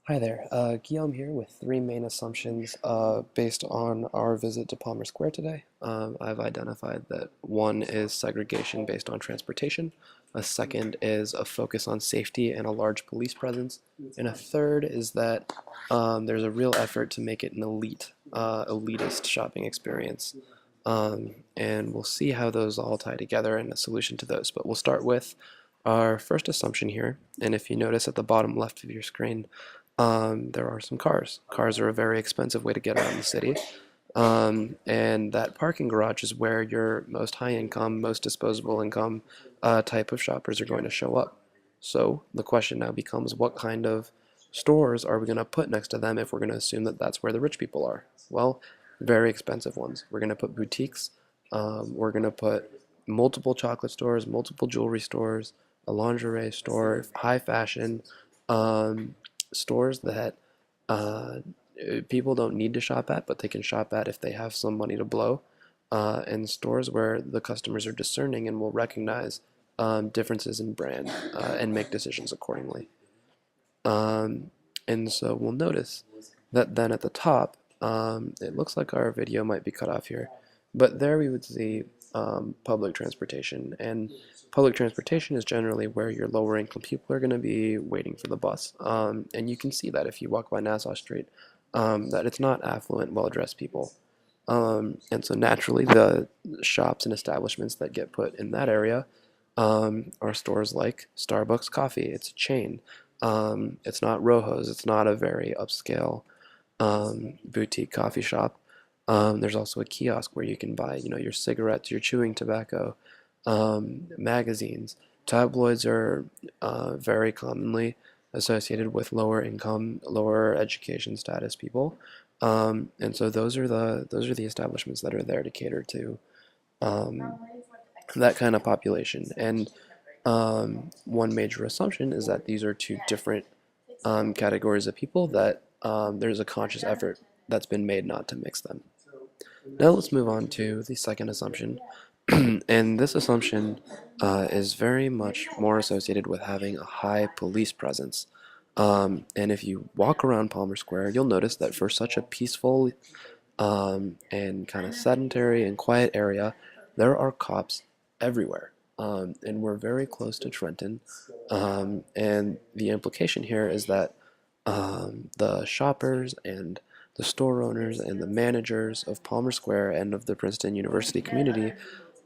Hi there, Guillaume here with three main assumptions based on our visit to Palmer Square today. I've identified that one is segregation based on transportation, a second is a focus on safety and a large police presence, and a third is that there's a real effort to make it an elitist shopping experience. And we'll see how those all tie together and a solution to those. But we'll start with our first assumption here, and if you notice at the bottom left of your screen, there are some cars. Cars are a very expensive way to get around the city. And that parking garage is where your most high income, most disposable income type of shoppers are going to show up. So the question now becomes, what kind of stores are we going to put next to them if we're going to assume that that's where the rich people are? Well, very expensive ones. We're going to put boutiques. We're going to put multiple chocolate stores, multiple jewelry stores, a lingerie store, high fashion, um, stores that uh, people don't need to shop at, but they can shop at if they have some money to blow, and stores where the customers are discerning and will recognize differences in brand and make decisions accordingly. Um, and so we'll notice that then at the top, it looks like our video might be cut off here, but there we would see public transportation. And public transportation is generally where your lower income people are going to be waiting for the bus. And you can see that if you walk by Nassau Street, that it's not affluent, well-dressed people. And so naturally, the shops and establishments that get put in that area are stores like Starbucks Coffee. It's a chain. It's not Rojo's. It's not a very upscale boutique coffee shop. There's also a kiosk where you can buy, your cigarettes, your chewing tobacco, magazines. Tabloids are very commonly associated with lower income, lower education status people, and so those are the establishments that are there to cater to um, that kind of population. And one major assumption is that these are two different categories of people that there's a conscious effort that's been made not to mix them. Now let's move on to the second assumption. And this assumption is very much more associated with having a high police presence. And if you walk around Palmer Square, you'll notice that for such a peaceful and kind of sedentary and quiet area, there are cops everywhere. And we're very close to Trenton. And the implication here is that the shoppers and the store owners and the managers of Palmer Square and of the Princeton University community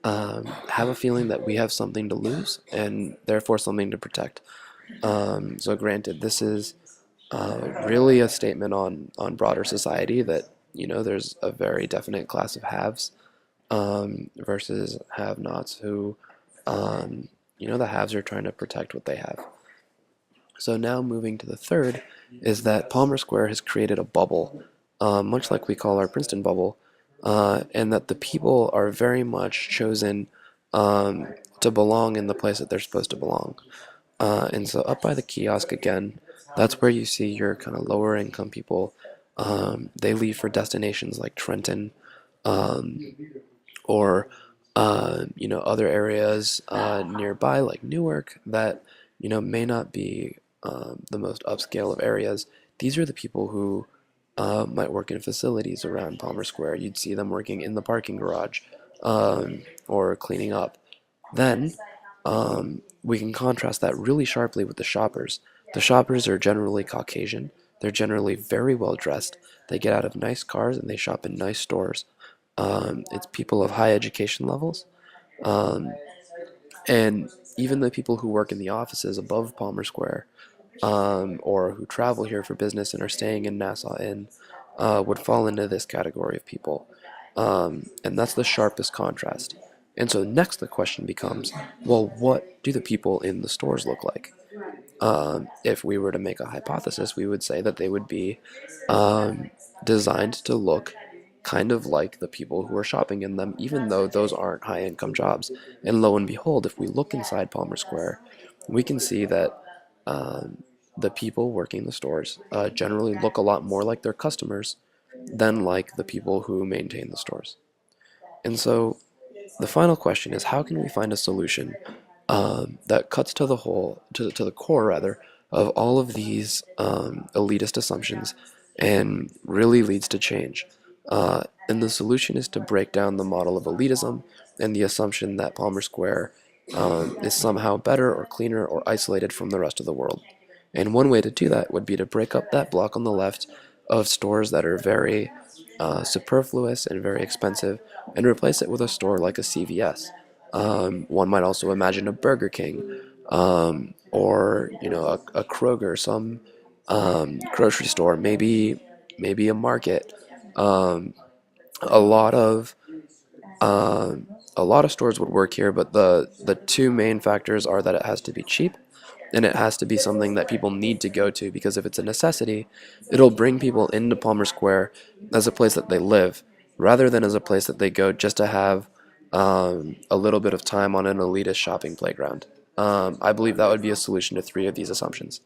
have a feeling that we have something to lose and therefore something to protect. So granted, this is really a statement on broader society that there's a very definite class of haves versus have-nots who the haves are trying to protect what they have. So now moving to the third is that Palmer Square has created a bubble, much like we call our Princeton bubble, and that the people are very much chosen to belong in the place that they're supposed to belong. And so up by the kiosk again, that's where you see your kind of lower income people. They leave for destinations like Trenton, um, or other areas nearby like Newark that may not be the most upscale of areas. These are the people who might work in facilities around Palmer Square. You'd see them working in the parking garage or cleaning up. Then we can contrast that really sharply with the shoppers. The shoppers are generally Caucasian. They're generally very well dressed. They get out of nice cars and they shop in nice stores. It's people of high education levels. Um, and even the people who work in the offices above Palmer Square or who travel here for business and are staying in Nassau Inn would fall into this category of people. And that's the sharpest contrast. And so next the question becomes, well, what do the people in the stores look like? If we were to make a hypothesis, we would say that they would be designed to look kind of like the people who are shopping in them, even though those aren't high income jobs. And lo and behold, if we look inside Palmer Square, we can see that the people working the stores generally look a lot more like their customers than like the people who maintain the stores. And so the final question is, how can we find a solution that cuts to the whole, to the core rather, of all of these elitist assumptions and really leads to change. And the solution is to break down the model of elitism and the assumption that Palmer Square is somehow better or cleaner or isolated from the rest of the world. And one way to do that would be to break up that block on the left of stores that are very superfluous and very expensive and replace it with a store like a CVS. One might also imagine a Burger King, or a Kroger, some grocery store, maybe a market. Um, a lot of um, a lot of stores would work here, but the two main factors are that it has to be cheap and it has to be something that people need to go to, because if it's a necessity, it'll bring people into Palmer Square as a place that they live rather than as a place that they go just to have a little bit of time on an elitist shopping playground. I believe that would be a solution to three of these assumptions.